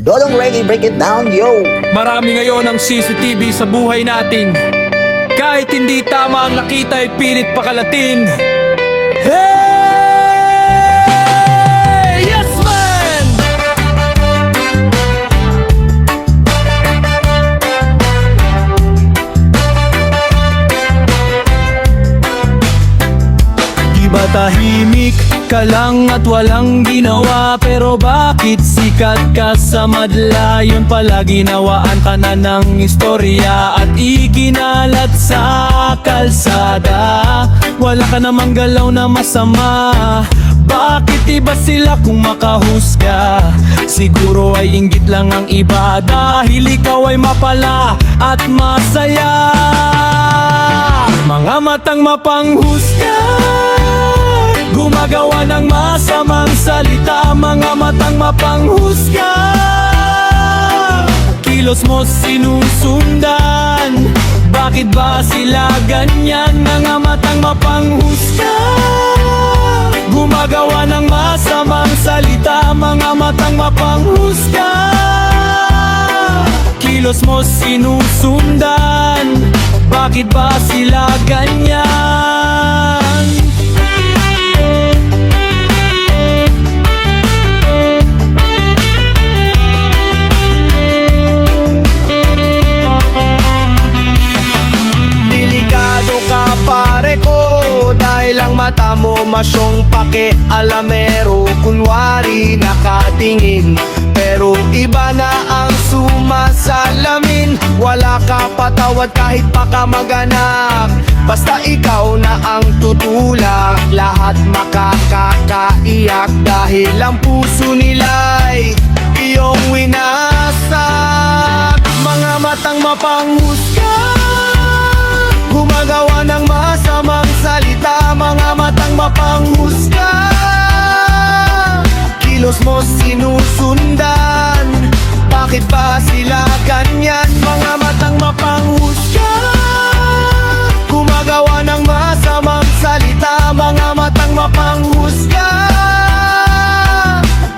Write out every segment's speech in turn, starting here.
Dodong Reggae, break it down, yo! Marami ngayon ang CCTV sa buhay natin. Kahit hindi tama ang nakita ay pilit pakalatin. Hey! Yes, man! Di ba tahimik ka lang at walang ginawa? Pero bakit sikat ka sa madla? Yun pala ginawaan ka na ng istorya at ikinalat sa kalsada. Wala ka namang galaw na masama. Bakit iba sila kung makahusga? Siguro ay inggit lang ang iba, dahil ikaw ay mapala at masaya. Mga matang mapanghusga, gumagawa ng masamang salita. Mga matang mapanghusga, kilos mo sinusundan. Bakit ba sila ganyan? Mga matang mapanghusga, gumagawa ng masamang salita. Mga matang mapanghusga, kilos mo sinusundan. Bakit ba sila ganyan? Delikado ka pare ko, dahil ang mata mo masyong pake-alamero. Kunwari nakatingin, pero iba na ang sumasalamin. Wala ka patawad kahit pa ka maganak. Basta ikaw na ang tutulak, lahat makakaiyak. Dahil ang puso nila'y iyong winasak. Mga matang mapanghusga, gumagawa ng masamang salita. Mga matang mapanghusga, kilos mo sinusundan. Bakit ba sila ganyan? Mga matang mapanghusga, gumagawa ng masamang salita. Mga matang mapanghusga,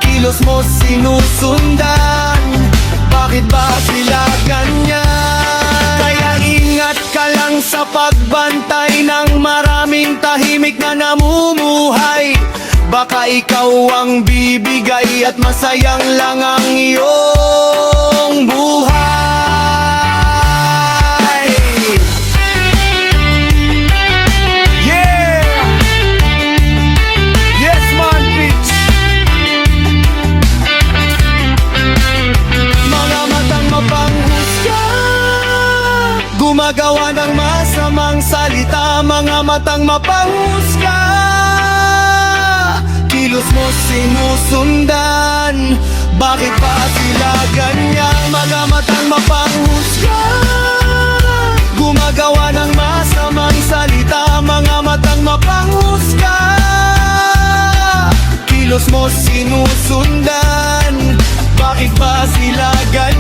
kilos mo sinusundan. Bakit ba sila ganyan? Kaya ingat ka lang sa pagbantay ng maraming tahimik na namumuhay. Baka ikaw ang bibigay at masayang lang ang iyong buhay. Yeah! Yes man, bitch! Mga matang mapanghusga, gumagawa ng masamang salita. Mga matang mapanghusga, kilos mo sinusundan. Bakit ba sila ganyan? Mga matang mapanghusga, gumagawa ng masamang salita. Mga matang mapanghusga, kilos mo sinusundan. Bakit ba sila ganyan?